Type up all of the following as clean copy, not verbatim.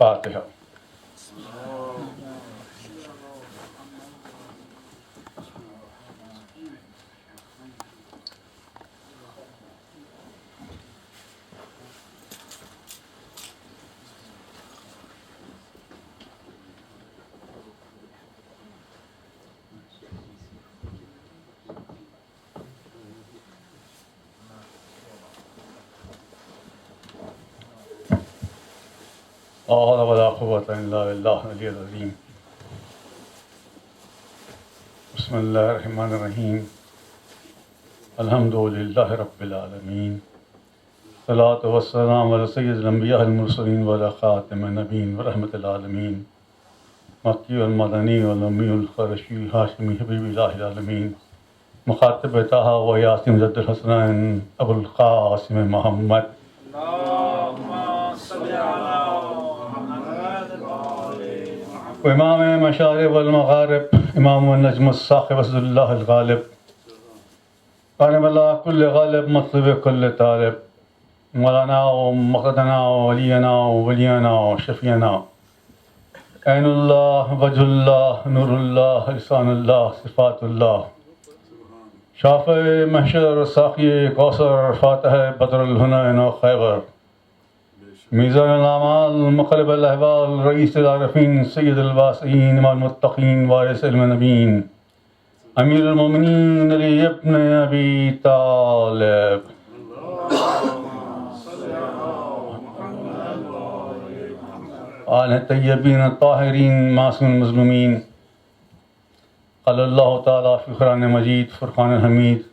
Fatiha. حول ولا قوة إلا بالله العلي العظيم. بسم الله الرحمن الرحيم. الحمد لله رب العالمين. الصلاة والسلام على سيد الأنبياء المرسلين وعلى خاتم النبيين ورحمة العالمين. مكي والمدني والأمي القرشي الهاشمي حبيب الله العالمين. مخاطب طه وياسين جد الحسنين أبو القاسم محمد. وإمام المشارق والمغارب إمام النجم الساقب أسد الله الغالب. غانم الله كل غالب مطلب كل طالب. مولانا ومقتدنا وولينا وولينا وشفينا. عين الله وجه الله نور الله لسان الله صفات الله. شافع محشر ساقي كوثر فاتح بدر الهنا خيبر. ميزان الأعمال مقلب الأحوال رئيس العارفين سيد الواسعين إمام المتقين وارث النبيين أمير المؤمنين علي ابن أبي طالب. آل الطيبين الطاهرين معصوم المظلومين. قال الله تعالى في قرآن مجيد فرقان الحميد.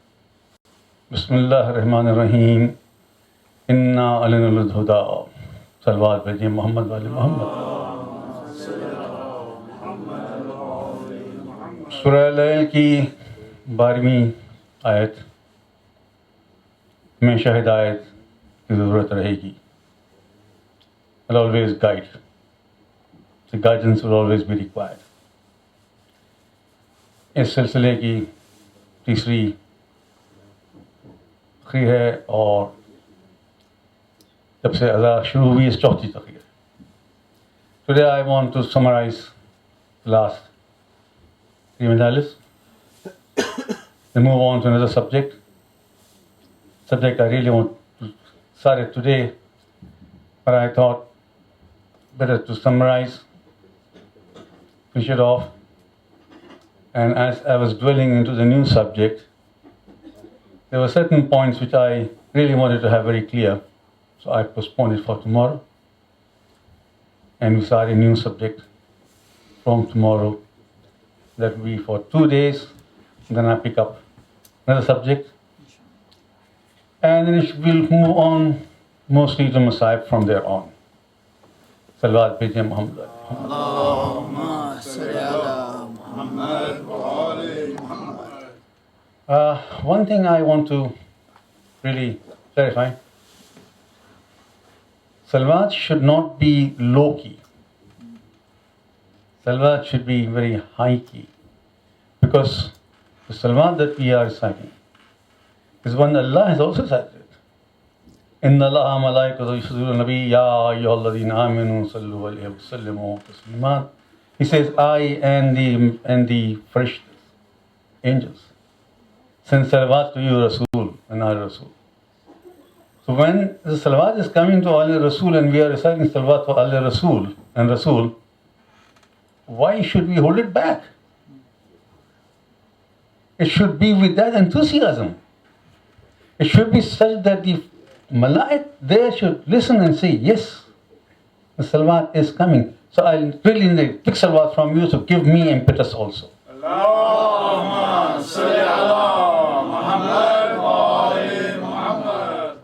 بسم الله الرحمن الرحيم. إنا علينا الهدى. صلوات भेजिए मोहम्मद वाले मोहम्मद. सूरह लैल की 12वीं आयत में शाहिद आयत की ज़रूरत रहेगी. Will always guide. The guidance will always be required. इस सिलसिले की तीसरी आखिरी है और जब से अज़ा शुरू हुई इस चौथी तक़रीर. Today I want to summarize the last 3 majalis and move on to another subject. Subject I really want to start it today, but I thought better to summarize, finish it off. And as I was dwelling into the new subject, there were certain points which I really wanted to have very clear. So I postponed it for tomorrow. And we start a new subject from tomorrow. That will be for 2 days. Then I pick up another subject. And then we'll move on mostly to Masayib from there on. Salawat भेजिए Muhammad. Allahumma salli ala Muhammad wa ali Muhammad. One thing I want to really clarify. Salawat should not be low-key. Salawat should be very high-key. Because the salawat that we are reciting is one that Allah has also recited. Inna Allaha malaikatahu yusalluna ala nabi ya ayyuhalladhina amanu sallu alayhi wa sallimu tasliman. He says, I and the fresh angels send salawat to you, Rasul, and our Rasul. So when the salawat is coming to Allah Rasul and we are reciting salawat for Allah Rasul and Rasul, why should we hold it back? It should be with that enthusiasm. It should be such that the malaik there should listen and say, yes, the salawat is coming. So I really need a big salawat from you to give me impetus also. Allahumma salli ala Muhammad wa ali Muhammad.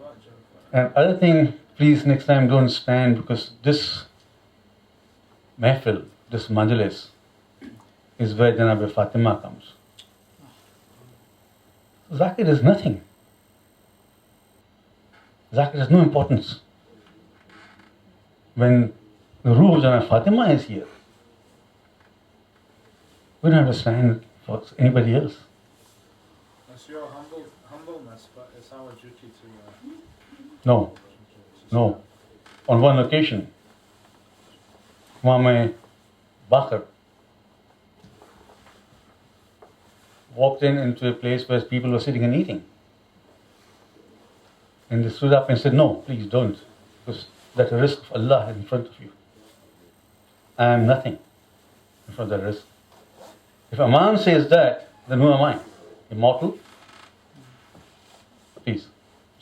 And other thing, please next time don't stand, because this mehfil, this majlis, is where Janab Fatima comes. Zakir is nothing. Zakir has no importance. When the ruh of Janab Fatima is here, we don't understand for anybody else. It's your humbleness, but it's our duty to... No. On one occasion, Imam Bakr walked into a place where people were sitting and eating. And they stood up and said, "No, please don't, because that's a risk of Allah in front of you. I am nothing in front of that risk." If a man says that, then who am I? Immortal? Please,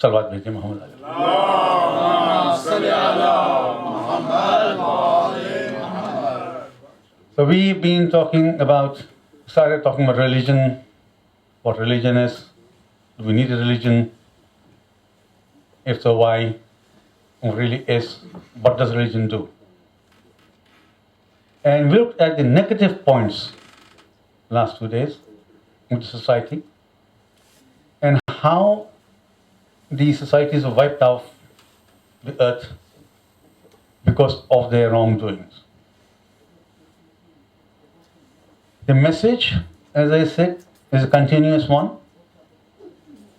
salawat bhejte Muhammad alayhi. Allahumma salli ala Muhammad wa ali Muhammad. So we've been started talking about religion, what religion is, do we need a religion? If so, why? What really is? What does religion do? And we looked at the negative points last 2 days in the society and how these societies were wiped off the earth because of their wrongdoings. The message, as I said, is a continuous one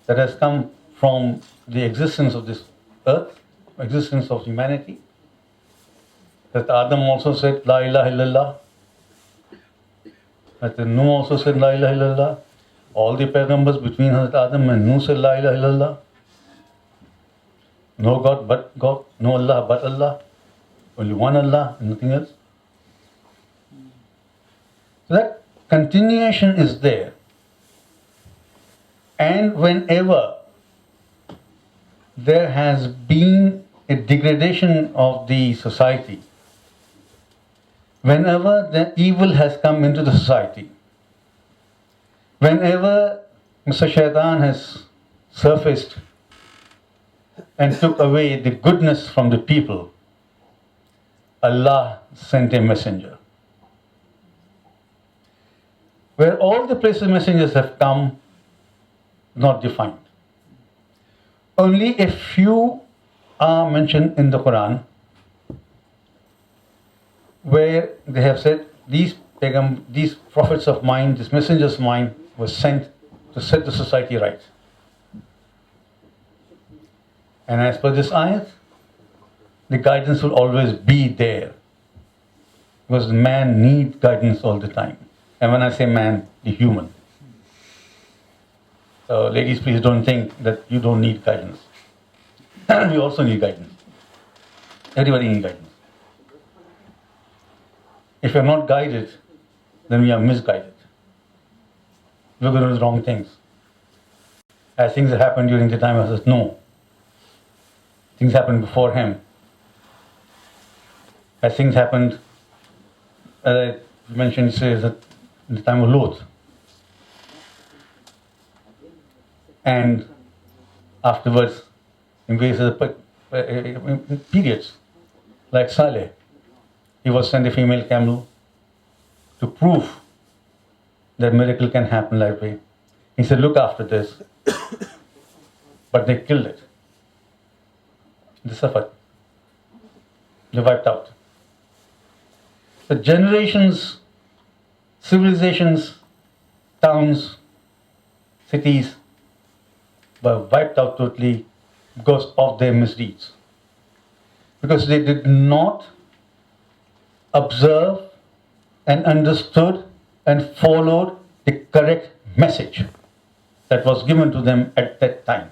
that has come from the existence of this earth, existence of humanity. That Adam also said, La ilaha illallah. That Nuh also said, La ilaha illallah. All the Paygambars between Hazrat Adam and Nuh said, La ilaha illallah. No God but God, no Allah but Allah. Only one Allah and nothing else. So that continuation is there. And whenever there has been a degradation of the society, whenever the evil has come into the society, whenever Mr. Shaitan has surfaced and took away the goodness from the people, Allah sent a messenger. Where all the places messengers have come, not defined. Only a few are mentioned in the Quran where they have said, these prophets of mine, these messengers of mine were sent to set the society right. And as per this ayat, the guidance will always be there. Because man needs guidance all the time. And when I say man, the human. So ladies, please don't think that you don't need guidance. You also need guidance. Everybody needs guidance. If you're not guided, then we are misguided. We're going to do the wrong things. As things that happened during the time of Hazrat Noah, things happened before him. As things happened, as I mentioned, it says that in the time of Lot. And afterwards, in various periods, like Saleh, he was sent a female camel to prove that miracle can happen that way. He said, look after this. But they killed it. They suffered. They wiped out. The generations, civilizations, towns, cities were wiped out totally because of their misdeeds. Because they did not observe and understood and followed the correct message that was given to them at that time.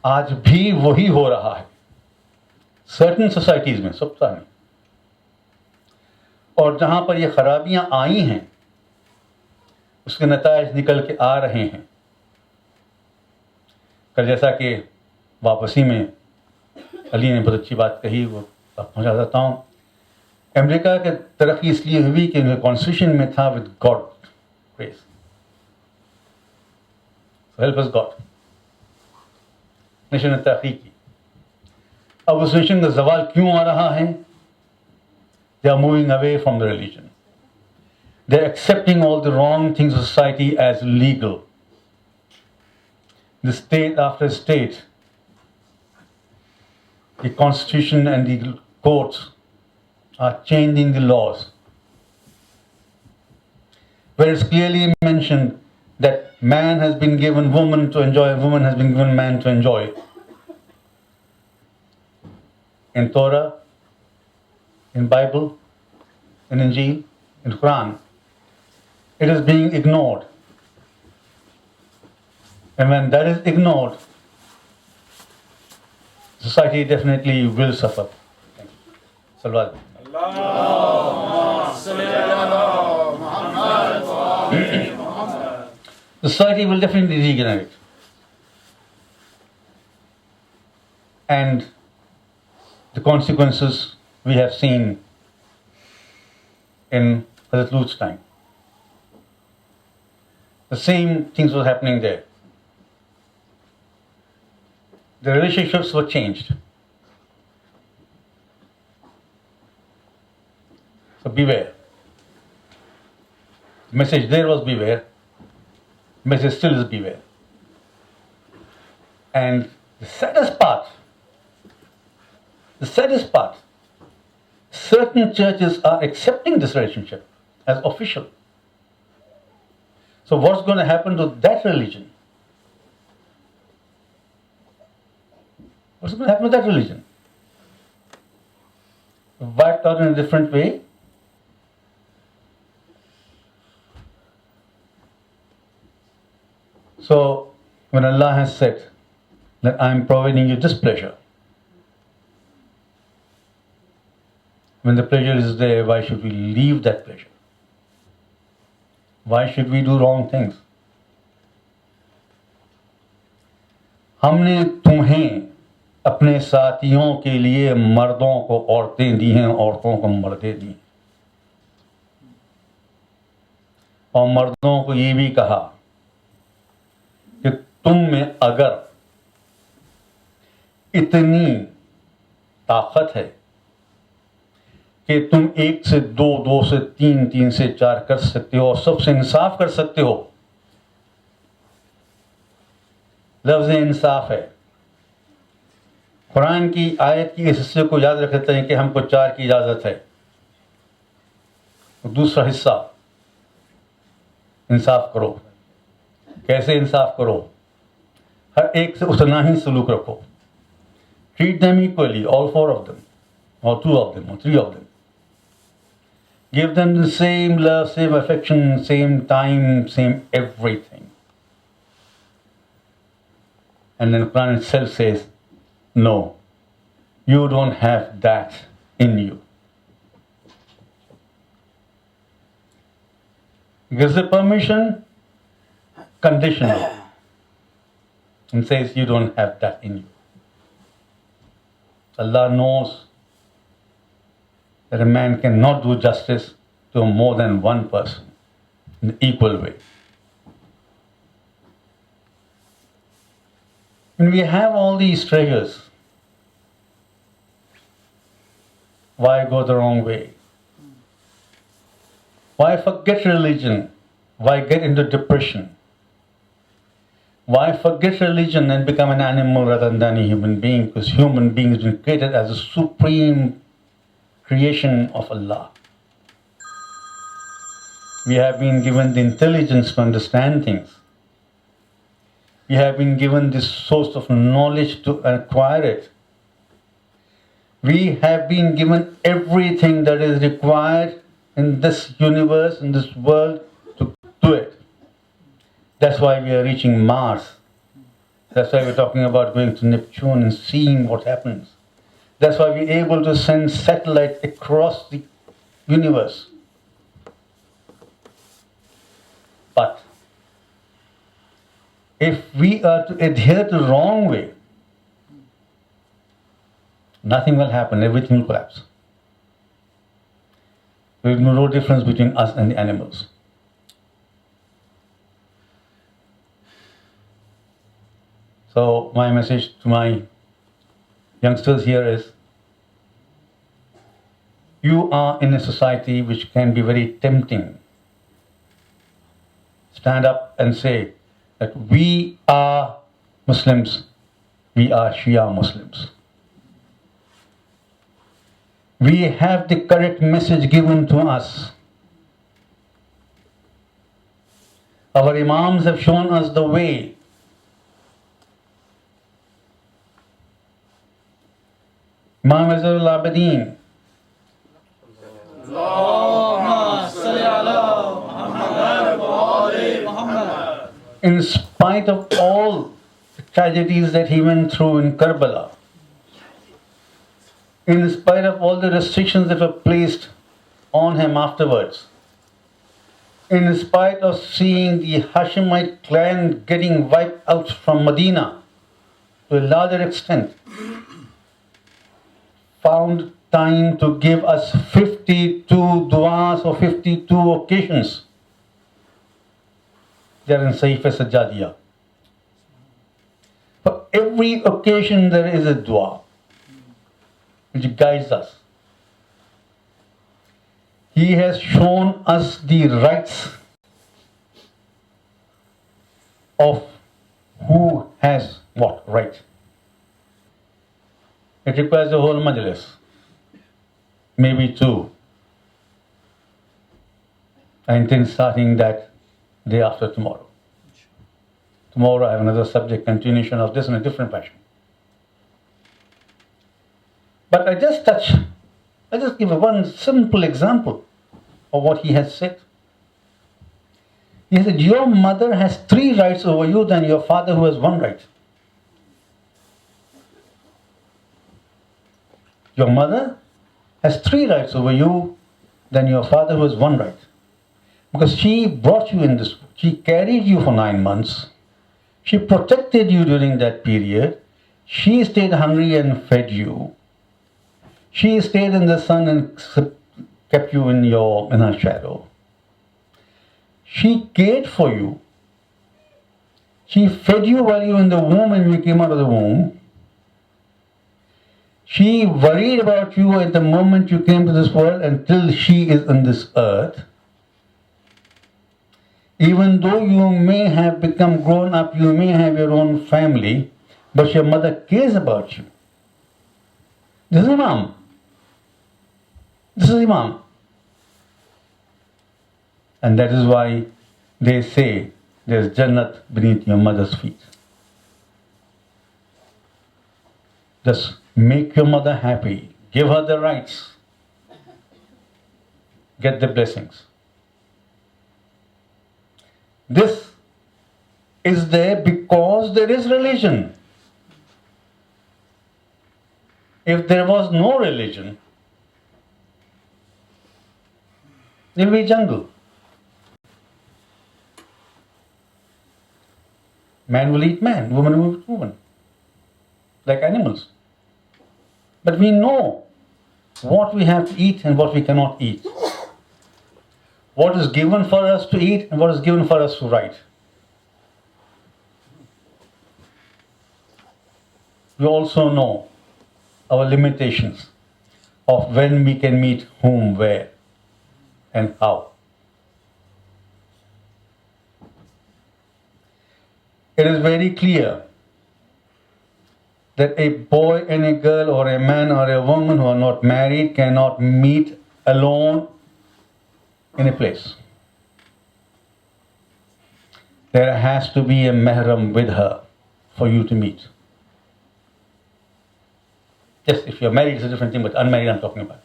आज भी वही हो रहा है certain societies में, सब नहीं। और जहां पर ये खराबियां आई हैं उसके नतायज निकल के आ रहे हैं। कल जैसा कि वापसी में अली ने बहुत अच्छी बात कही, वो पहुंचा देता हूं। अमेरिका की तरक्की इसलिए हुई कि उनके कॉन्स्टिट्यूशन में था with God praise, help us God. Nation तरक्की की। अब उस नेशन का जवाल क्यों आ रहा है? They are moving away from the religion, they are accepting all the wrong things of society as legal. The state after state, the constitution and the courts are changing the laws, where it's clearly mentioned that man has been given woman to enjoy, woman has been given man to enjoy. in Torah, in Bible, in Injil, in Quran. It is being ignored. And when that is ignored, society definitely will suffer. Thank you. Salawat. Society will definitely degenerate. And the consequences we have seen in Hazrat Lut's time. The same things were happening there. The relationships were changed. So beware. The message there was beware. The message still is beware. And the saddest part, certain churches are accepting this relationship as official. So what's going to happen to that religion? What's going to happen to that religion? Wiped out in a different way? So when Allah has said that I am providing you this pleasure, when the pleasure is there, why should we leave that pleasure? Why should we do wrong things? हमने तुम्हें अपने साथियों के लिए मर्दों को औरतें दी हैं, औरतों को मर्दे दी हैं, और मर्दों को ये भी कहा कि तुम में अगर इतनी ताकत है कि तुम 1 से 2, 2 से 3, 3 से 4 कर सकते हो और सबसे इंसाफ कर सकते हो। लफ्ज़ इंसाफ है। कुरान की आयत की इस हिस्से को याद रखते हैं कि हमको 4 की इजाज़त है। दूसरा हिस्सा, इंसाफ करो। कैसे इंसाफ करो? हर एक से उतना ही सलूक रखो। Treat them equally, all 4 of them, or 2 of them, or 3 of them. Give them the same love, same affection, same time, same everything. And then the Quran itself says, no, you don't have that in you. Gives the permission conditional and says you don't have that in you. Allah knows that a man cannot do justice to more than one person in an equal way. When we have all these treasures, why go the wrong way? Why forget religion? Why get into depression? Why forget religion and become an animal rather than a human being? Because human being has been created as a supreme creation of Allah. We have been given the intelligence to understand things. We have been given this source of knowledge to acquire it. We have been given everything that is required in this universe, in this world, to do it. That's why we are reaching Mars. That's why we're talking about going to Neptune and seeing what happens. That's why we're able to send satellites across the universe. But if we are to adhere to the wrong way, nothing will happen, everything will collapse. There is no difference between us and the animals. So my message to my youngsters here is, you are in a society which can be very tempting. Stand up and say that we are Muslims, we are Shia Muslims. We have the correct message given to us. Our Imams have shown us the way. Imam Zainul Abidin. اللهم صل على محمد وآل محمد. In spite of all the tragedies that he went through in Karbala, in spite of all the restrictions that were placed on him afterwards, in spite of seeing the Hashemite clan getting wiped out from Medina to a larger extent, found time to give us 52 du'as or 52 occasions. They are in Sahifa Sajjadiyah. For every occasion there is a dua which guides us. He has shown us the rights of who has what right. It requires a whole majlis, maybe two. I intend starting that day after tomorrow. Tomorrow I have another subject, continuation of this in a different fashion. But I just give one simple example of what he has said. He said, your mother has 3 rights over you than your father who has 1 right. Your mother has 3 rights over you than your father who has 1 right. Because she brought you in this, she carried you for 9 months. She protected you during that period. She stayed hungry and fed you. She stayed in the sun and kept you in her shadow. She cared for you. She fed you while you were in the womb and you came out of the womb. She worried about you at the moment you came to this world until she is on this earth. Even though you may have become grown up, you may have your own family, but your mother cares about you. This is Imam. This is Imam. And that is why they say there's Jannat beneath your mother's feet. Just make your mother happy. Give her the rights. Get the blessings. This is there because there is religion. If there was no religion, there will be jungle. Man will eat man, woman will eat woman, like animals. But we know what we have to eat and what we cannot eat. What is given for us to eat and what is given for us to write. We also know our limitations of when we can meet whom, where, and how. It is very clear that a boy and a girl or a man or a woman who are not married cannot meet alone in a place. There has to be a mahram with her for you to meet. Yes, if you're married, it's a different thing, but unmarried I'm talking about.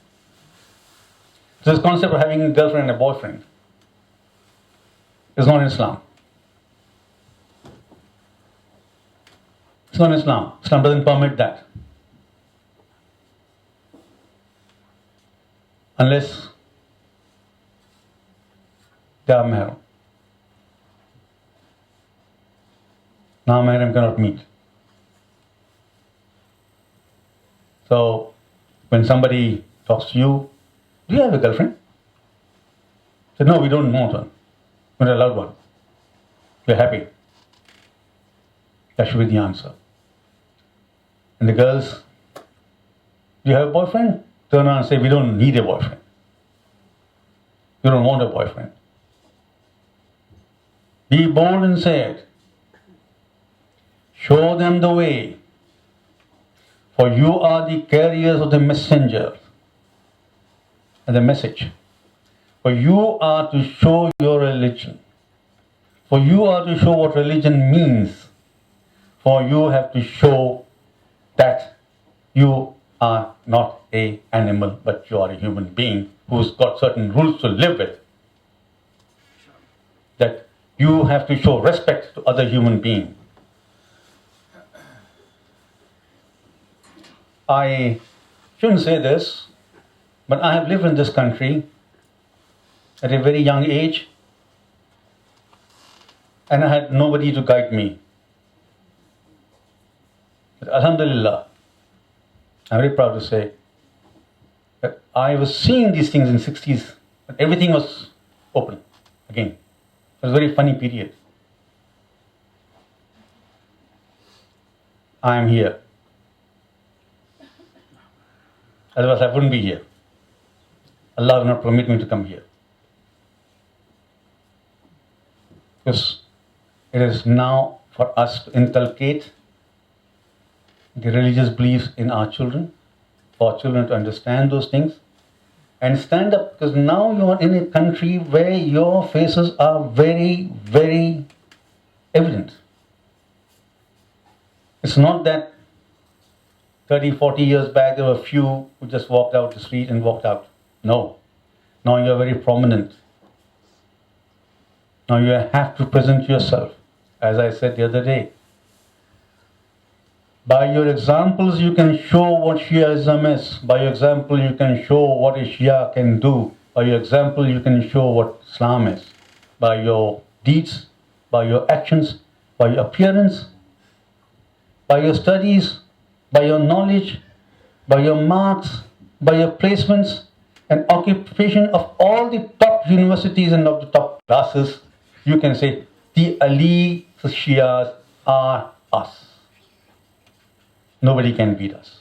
So this concept of having a girlfriend and a boyfriend is not in Islam. It's not in Islam. Islam doesn't permit that. Unless they are mahram. Now mahram cannot meet. So when somebody talks to you, do you have a girlfriend? Say, no, we don't want one. We're not allowed one. We're happy. That should be the answer. And the girls, do you have a boyfriend? Turn around and say, we don't need a boyfriend. We don't want a boyfriend. Be bold and say it. Show them the way. For you are the carriers of the messenger and the message. For you are to show your religion. For you are to show what religion means. For you have to show that you are not an animal, but you are a human being who's got certain rules to live with. That you have to show respect to other human beings. I shouldn't say this, but I have lived in this country at a very young age, and I had nobody to guide me. But Alhamdulillah, I'm very proud to say that I was seeing these things in 60s, but everything was open again. It was a very funny period. I am here. Otherwise, I wouldn't be here. Allah will not permit me to come here. Because it is now for us to inculcate the religious beliefs in our children, for children to understand those things and stand up, because now you are in a country where your faces are very, very evident. It's not that 30, 40 years back there were a few who just walked out the street and walked out. No. Now you are very prominent. Now you have to present yourself. As I said the other day, by your examples you can show what Shiaism is. By your example you can show what a Shia can do. By your example you can show what Islam is. By your deeds, by your actions, by your appearance, by your studies, by your knowledge, by your marks, by your placements and occupation of all the top universities and of the top classes, you can say the Ali Shias are us. Nobody can beat us.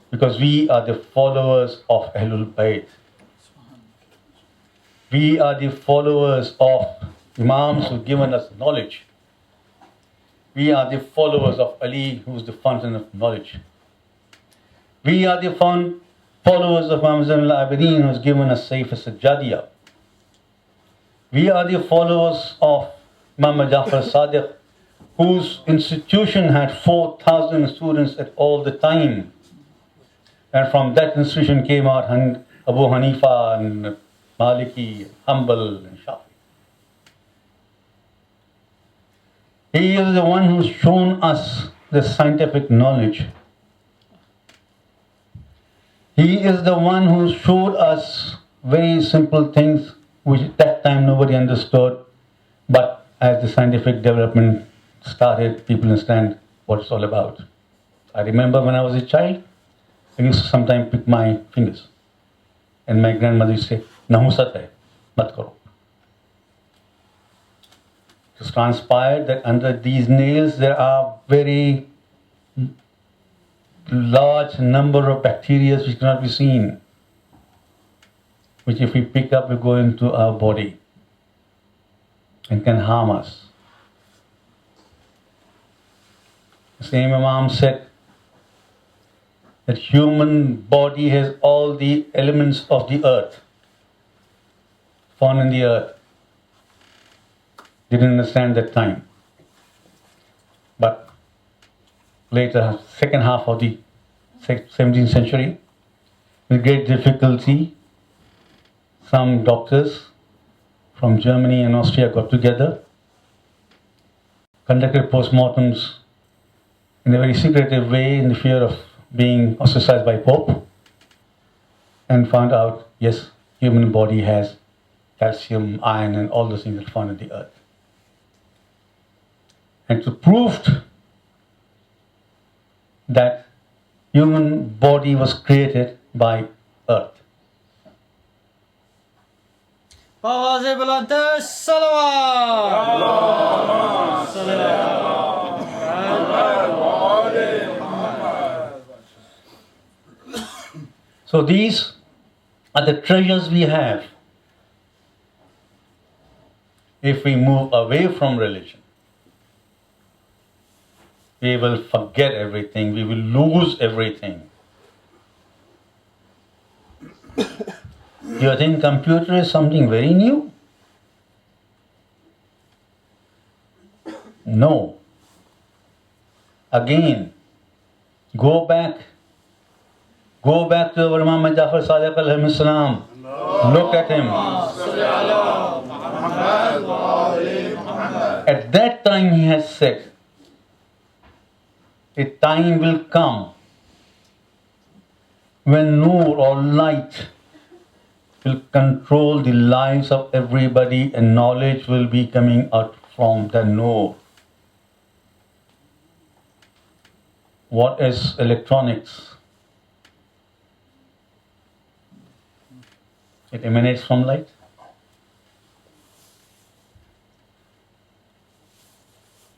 Because we are the followers of Ahlul Bayt. We are the followers of Imams who've given us knowledge. We are the followers of Ali, who's the fountain of knowledge. We are the followers of Imam Zain al-Abidin, who's given us Saif al-Sajjadiyah. We are the followers of Imam Jafar Sadiq, whose institution had 4,000 students at all the time. And from that institution came out Abu Hanifa and Maliki, Hanbal and Shafi. He is the one who's shown us the scientific knowledge. He is the one who showed us very simple things which at that time nobody understood. But as the scientific development started, people understand what it's all about. I remember when I was a child, I used to sometimes pick my fingers. And my grandmother used to say, Nahusat hai, mat karo. It transpired that under these nails there are very large number of bacteria which cannot be seen, which if we pick up will go into our body and can harm us. The same Imam said that human body has all the elements of the earth, found in the earth. Didn't understand that time. But later, second half of the 17th century, with great difficulty, some doctors from Germany and Austria got together, conducted postmortems in a very secretive way in the fear of being ostracized by Pope, and found out, yes, human body has calcium, iron and all those things that are found in the earth. And to prove that human body was created by earth. आवाज़ बुलंद So these are the treasures we have. If we move away from religion, we will forget everything, we will lose everything. You think computer is something very new? No. Again, go back Go back to our Imam Jafar Sadiq alayhi salam. Look at him. At that time he has said, a time will come when Noor or light will control the lives of everybody and knowledge will be coming out from the Noor. What is electronics? It emanates from light.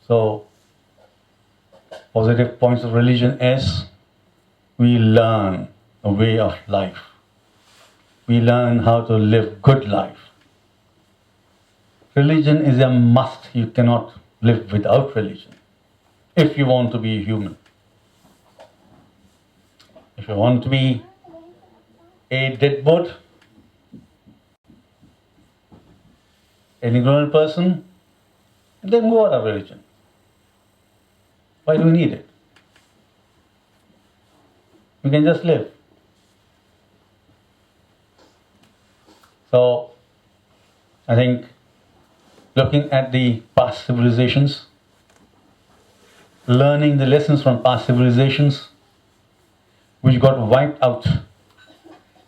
So, positive points of religion is we learn a way of life. We learn how to live good life. Religion is a must. You cannot live without religion if you want to be human. If you want to be a dead boat, an ignorant person, then go out of religion. Why do we need it? We can just live. So, I think looking at the past civilizations, learning the lessons from past civilizations, which got wiped out.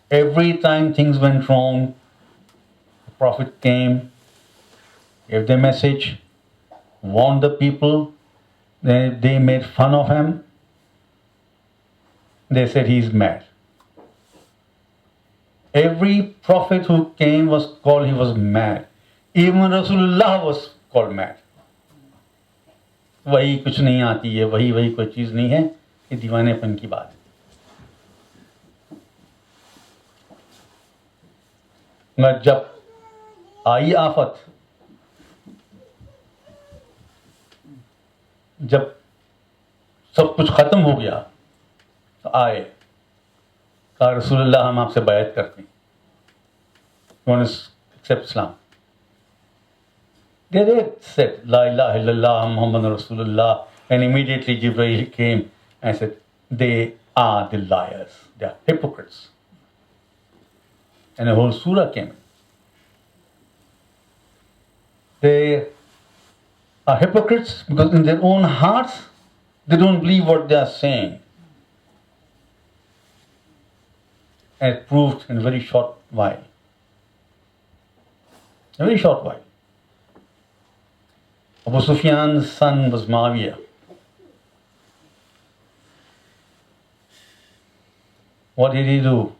Every time things went wrong, the Prophet came, gave the message, warned the people, they made fun of him. They said he's mad. Every prophet who came was called, he was mad. Even Rasulullah was called mad. वही कुछ नहीं आती है, वही कोई चीज़ नहीं है, ये दीवानेपन की बात है. मगर जब आई आफत, जब सब कुछ खत्म हो गया तो आए, कहा रसूलुल्लाह हम आपसे बैत करते हैं, want to accept Islam. They said La ilaha illallah Muhammad Rasulullah, and immediately Jibreel came and said they are the liars, they are hypocrites, and a whole surah came in. They are hypocrites because in their own hearts they don't believe what they are saying. And it proved in a very short while. A very short while. Abu Sufyan's son was Muawiyah. What did he do?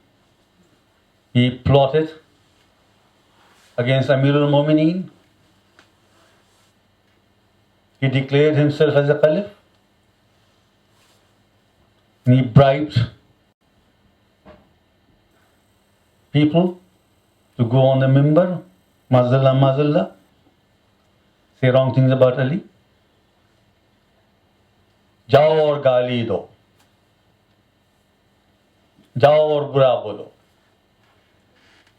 He plotted against Amir al-Mu'mineen. He declared himself as a caliph. And he bribed people to go on the mimbar, mazallah, say wrong things about Ali. जाओ और गाली दो, जाओ और बुरा बोलो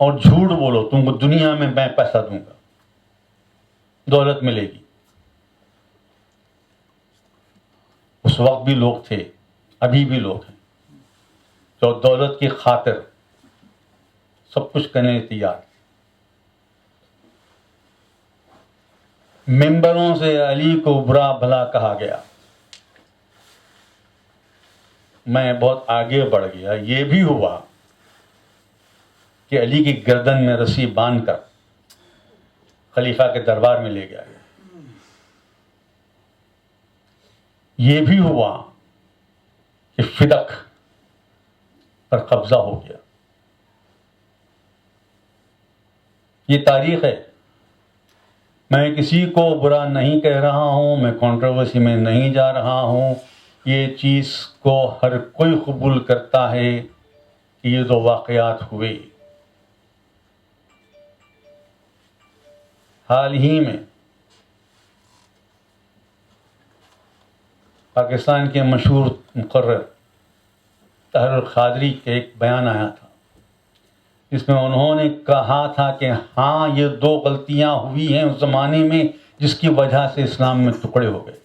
और झूठ बोलो, तुमको दुनिया में मैं पैसा दूंगा, दौलत मिलेगी. उस वक्त भी लोग थे, अभी भी लोग हैं जो दौलत की खातिर सब कुछ करने तैयार. मेंबरों से अली को बुरा भला कहा गया. मैं बहुत आगे बढ़ गया. ये भी हुआ कि अली की गर्दन में रस्सी बांधकर खलीफा के दरबार में ले गया. ये भी हुआ कि फिदक पर कब्जा हो गया. ये तारीख है. मैं किसी को बुरा नहीं कह रहा हूं, मैं कंट्रोवर्सी में नहीं जा रहा हूं. ये चीज़ को हर कोई कबूल करता है कि ये दो वाक़यात हुए. हाल ही में पाकिस्तान के मशहूर मुकर्रर ताहिर क़ादरी के एक बयान आया था जिसमें उन्होंने कहा था कि हाँ, ये दो गलतियां हुई हैं उस ज़माने में जिसकी वजह से इस्लाम में टुकड़े हो गए.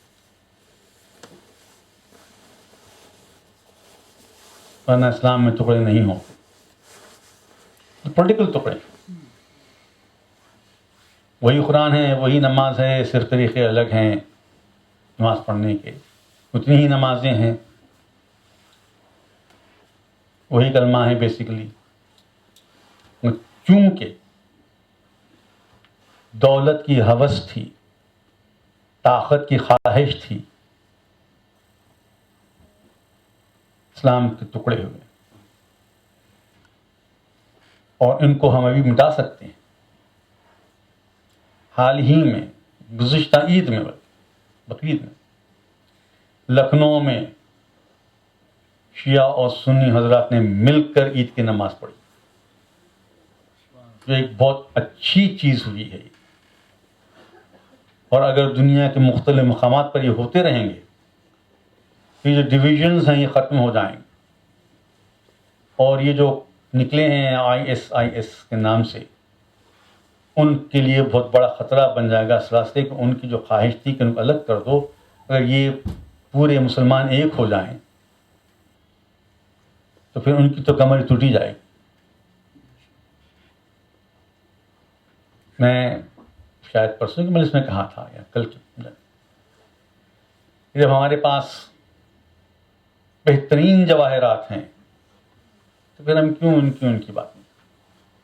ورنہ اسلام میں ٹکڑے نہیں ہوتے، پولیٹیکل ٹکڑے. وہی قرآن ہے، وہی نماز ہے، صرف طریقے الگ ہیں نماز پڑھنے کے. اتنی ہی نمازیں ہیں، وہی کلمہ ہے بیسیکلی. چونکہ دولت کی ہوس تھی، طاقت کی خواہش تھی، اسلام کے ٹکڑے ہوئے. اور ان کو ہم ابھی مٹا سکتے ہیں. حال ہی میں گزشتہ عید میں، بقرعید میں، لکھنؤ میں شیعہ اور سنی حضرات نے مل کر عید کی نماز پڑھی. یہ ایک بہت اچھی چیز ہوئی ہے. اور اگر دنیا کے مختلف مقامات پر یہ ہوتے رہیں گے تو یہ جو ڈویژنز ہیں یہ ختم ہو جائیں گے. اور یہ جو نکلے ہیں IS کے نام سے، ان کے لیے بہت بڑا خطرہ بن جائے گا اس راستے کہ ان کی جو خواہش تھی کہ ان کو الگ کر دو، اگر یہ پورے مسلمان ایک ہو جائیں تو پھر ان کی تو کمر ٹوٹی جائے گی. میں شاید پرسوں کی مجلس میں کہا تھا یا کل جب ہمارے پاس بہترین جواہرات ہیں تو پھر ہم کیوں ان کی بات نہیں؟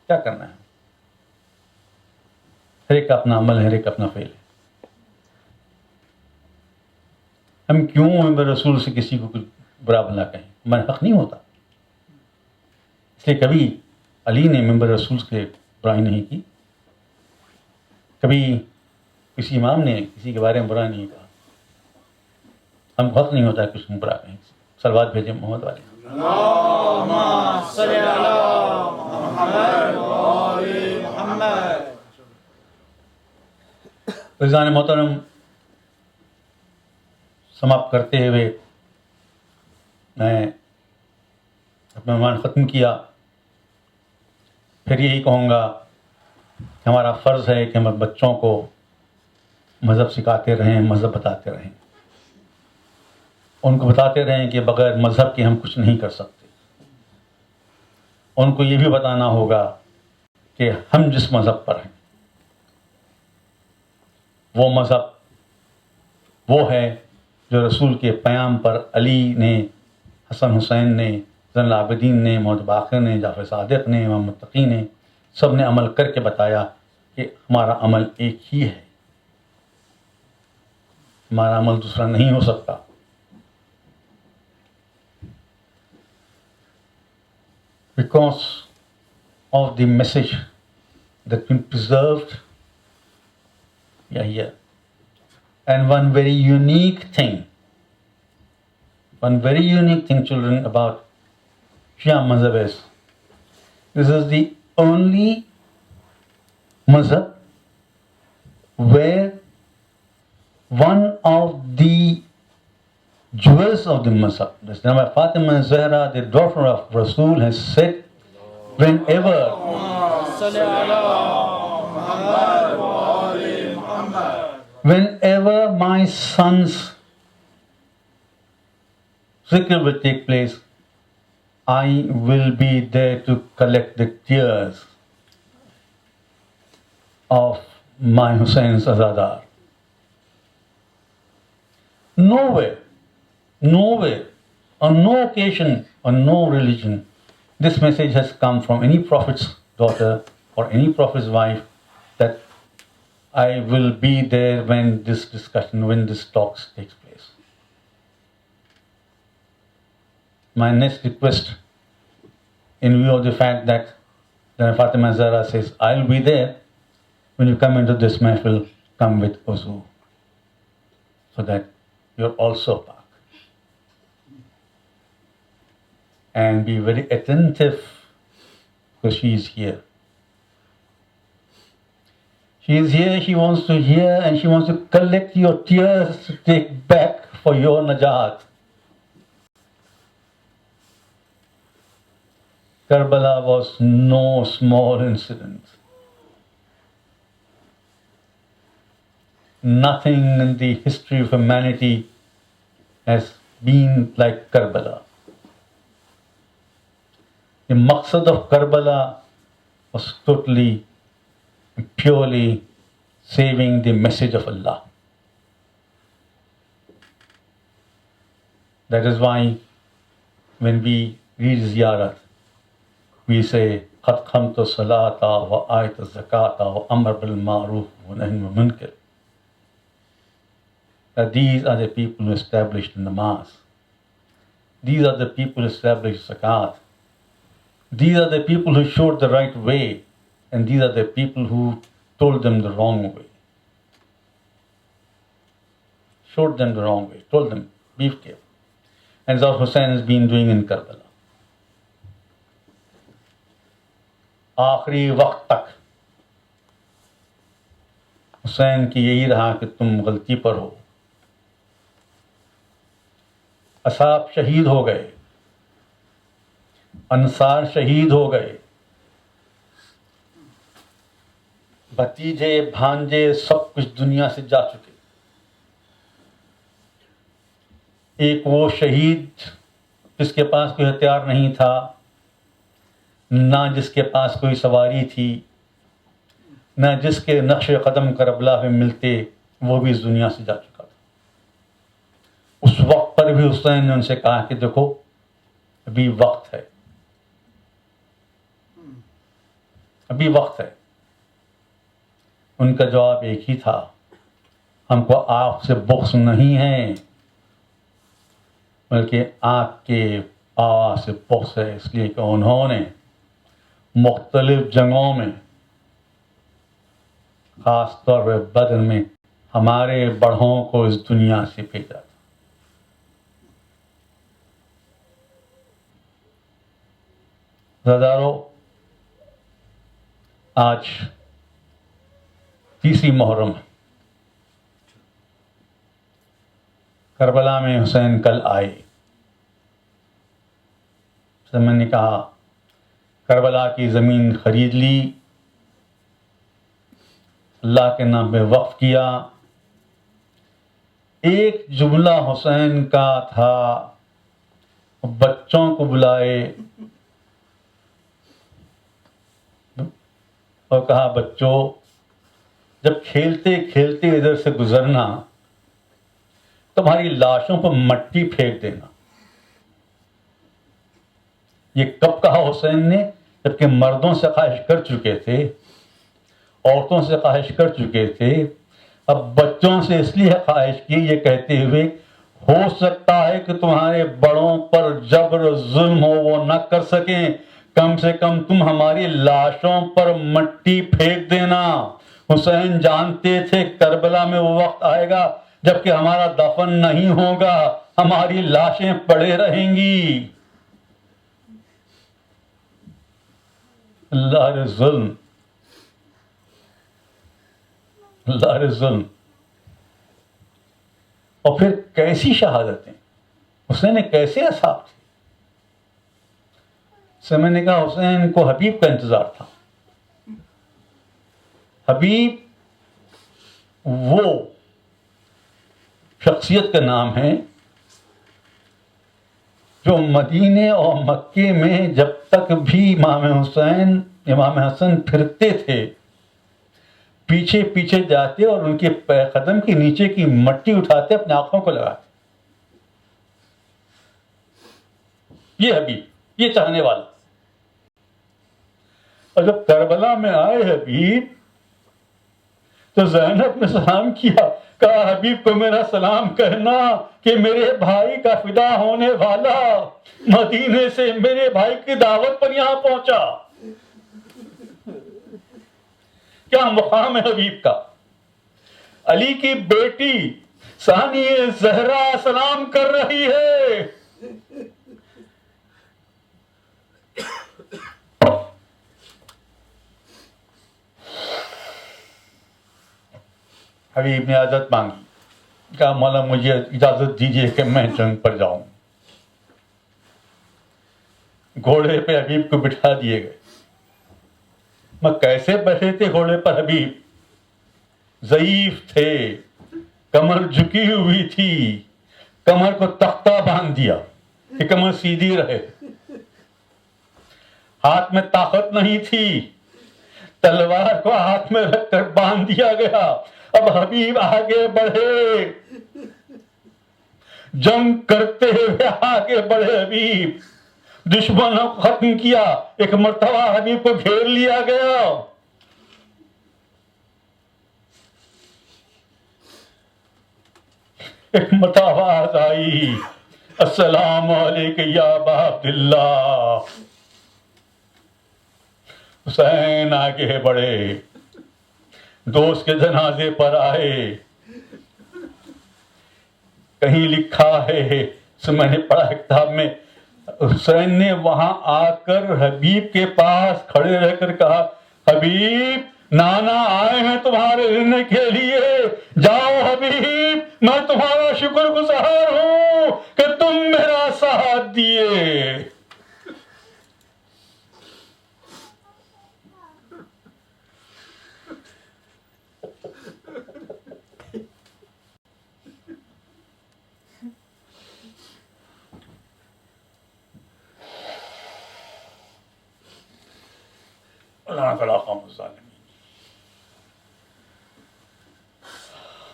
کیا کرنا ہے؟ ہر ایک کا اپنا عمل ہے، ہر ایک کا اپنا فعل ہے. ہم کیوں ممبر رسول سے کسی کو کچھ برا بھلا کہیں؟ ہمارا حق نہیں ہوتا. اس لیے کبھی علی نے ممبر رسول سے برائی نہیں کی، کبھی کسی امام نے کسی کے بارے میں برا نہیں کہا. ہم کو حق نہیں ہوتا کہ اس میں برا کہیں. صلوات بھیجیں محمد والے. اللهم صل على محمد وآل محمد. عزیزان محترم، سماپت کرتے ہوئے میں اپنا عنوان ختم کیا. پھر یہی کہوں گا کہ ہمارا فرض ہے کہ ہم بچوں کو مذہب سکھاتے رہیں، مذہب بتاتے رہیں. ان کو بتاتے رہیں کہ بغیر مذہب کے ہم کچھ نہیں کر سکتے. ان کو یہ بھی بتانا ہوگا کہ ہم جس مذہب پر ہیں وہ مذہب وہ ہے جو رسول کے پیام پر علی نے، حسن حسین نے، زین العابدین نے، محمد باقر نے، جعفر صادق نے، امام متقی نے، سب نے عمل کر کے بتایا کہ ہمارا عمل ایک ہی ہے، ہمارا عمل دوسرا نہیں ہو سکتا. Because of the message that's been preserved here. And one very unique thing, children, about Shia Mazhab is, this is the only Mazhab where one of the jewels of the Mazhab, this Fatima Zahra, the daughter of Rasul, has said, whenever صل على محمد وآل محمد. whenever my son's zikr will take place, I will be there to collect the tears of my Hussein's Azadar. Nowhere, on no occasion, on no religion, this message has come from any prophet's daughter or any prophet's wife that I will be there when this discussion, when this talk takes place. My next request, in view of the fact that Fatima Zahra says, I'll be there, when you come into this mahfil, come with wuzu, so that you're also pak. And be very attentive, because she is here. She is here, she wants to hear, and she wants to collect your tears to take back for your najat. Karbala was no small incident. Nothing in the history of humanity has been like Karbala. The maqsad of Karbala was totally, purely saving the message of Allah. That is why when we read ziyarat, we say, قَدْ قَمْتُ الصَّلَاةَ وَآيْتُ الزَّكَاةَ وَأَمْرُ بِالْمَعْرُوفِ وَنَهْيُ عَنِ الْمُنكَرِ. That these are the people who established namaz. These are the people who established zakat. These are the people who showed the right way, and these are the people who told them the wrong way. Showed them the wrong way, told them, be careful. And as Hussein has been doing in Karbala. آخری وقت تک حسین کی یہی رہا کہ تم غلطی پر ہو. اصحاب شہید ہو گئے، انصار شہید ہو گئے، بھتیجے بھانجے سب کچھ دنیا سے جا چکے. ایک وہ شہید جس کے پاس کوئی ہتھیار نہیں تھا، نہ جس کے پاس کوئی سواری تھی، نہ جس کے نقش قدم کربلا میں ملتے، وہ بھی اس دنیا سے جا چکا تھا. اس وقت پر بھی حسین نے ان سے کہا کہ دیکھو ابھی وقت ہے، ابھی وقت ہے. ان کا جواب ایک ہی تھا، ہم کو آپ سے بغض نہیں ہے بلکہ آپ کے آواز سے بغض ہے، اس لیے کہ انہوں نے مختلف جنگوں میں، خاص طور پہ بدر میں، ہمارے بڑھوں کو اس دنیا سے بھیجا تھا. زدارو، آج 30 محرم ہے. کربلا میں حسین کل آئے. میں نے کہا کربلا کی زمین خرید لی، اللہ کے نام پہ وقف کیا. ایک جملہ حسین کا تھا، بچوں کو بلائے اور کہا بچوں جب کھیلتے کھیلتے ادھر سے گزرنا تمہاری لاشوں پر مٹی پھینک دینا. یہ کب کہا حسین نے؟ جبکہ مردوں سے خواہش کر چکے تھے، عورتوں سے خواہش کر چکے تھے، اب بچوں سے اس لیے خواہش کی یہ کہتے ہوئے ہو سکتا ہے کہ تمہارے بڑوں پر جبر ظلم ہو وہ نہ کر سکیں، کم سے کم تم ہماری لاشوں پر مٹی پھینک دینا. حسین جانتے تھے کربلا میں وہ وقت آئے گا جبکہ ہمارا دفن نہیں ہوگا، ہماری لاشیں پڑے رہیں گی. اللہ رے ظلم، اللہ رے ظلم. اور پھر کیسی شہادتیں، حسین کیسے اصحاب تھے. سے میں نے کہا حسین کو حبیب کا انتظار تھا. حبیب وہ شخصیت کا نام ہے جو مدینے اور مکے میں جب تک بھی امام حسن پھرتے تھے پیچھے پیچھے جاتے اور ان کے قدم کے نیچے کی مٹی اٹھاتے اپنے آنکھوں کو لگاتے. یہ حبیب، یہ چاہنے والا. اور جب کربلا میں آئے حبیب تو زینب نے سلام کیا، کہا حبیب کو میرا سلام کہنا کہ میرے بھائی کا فدا ہونے والا مدینے سے میرے بھائی کی دعوت پر یہاں پہنچا. کیا مقام ہے حبیب کا. علی کی بیٹی ثانی زہرا سلام کر رہی ہے. حبیب نے اجازت مانگی، کہا مولا مجھے اجازت دیجیے کہ میں جنگ پر جاؤں. گھوڑے پہ حبیب کو بٹھا دیے گئے. میں کیسے بیٹھے تھے گھوڑے پر حبیب؟ ضعیف تھے، کمر جھکی ہوئی تھی، کمر کو تختہ باندھ دیا کہ کمر سیدھی رہے. ہاتھ میں طاقت نہیں تھی، تلوار کو ہاتھ میں رکھ کر باندھ دیا گیا. اب حبیب آگے بڑھے، جنگ کرتے ہوئے آگے بڑھے حبیب، دشمنوں کو ختم کیا. ایک مرتبہ حبیب کو گھیر لیا گیا. ایک مرتبہ آواز آئی، السلام علیکم یا ابا عبداللہ. حسین آگے بڑھے، دوست کے جنازے پر آئے. کہیں لکھا ہے، میں نے پڑھا کتاب میں، حسین نے وہاں آ کر حبیب کے پاس کھڑے رہ کر کہا، حبیب نانا آئے ہیں تمہارے لینے کے لیے، جاؤ حبیب، میں تمہارا شکر گزار ہوں کہ تم میرا ساتھ دیے.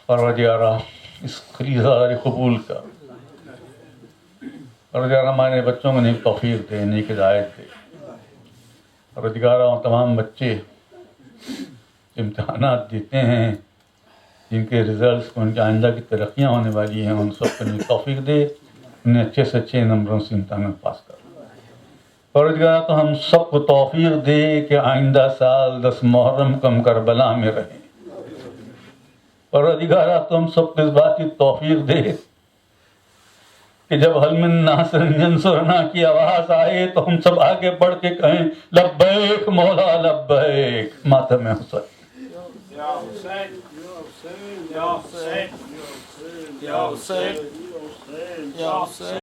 پروردگارہ اس خریداری قبول کر. پروردگارہ ہمارے بچوں کو نیک توفیق دے، نیک ہدایت دے. پروردگارہ تمام بچے امتحانات دیتے ہیں، جن کے رزلٹس کو ان کی آئندہ کی ترقیاں ہونے والی ہیں، ان سب کو نیک توفیق دے، انہیں اچھے سے اچھے نمبروں سے امتحانات پاس کر. پروردگار تو ہم سب کو توفیق دے کہ آئندہ سال 10 محرم کو ہم کربلا میں رہیں. پروردگار تو ہم سب کو اس بات کی توفیق دے کہ جب حل من ناصر ینصرنا کی آواز آئے تو ہم سب آگے بڑھ کے کہیں لبیک مولا لبیک. ماتم حسین. یا حسین یا حسین یا حسین یا حسین یا حسین.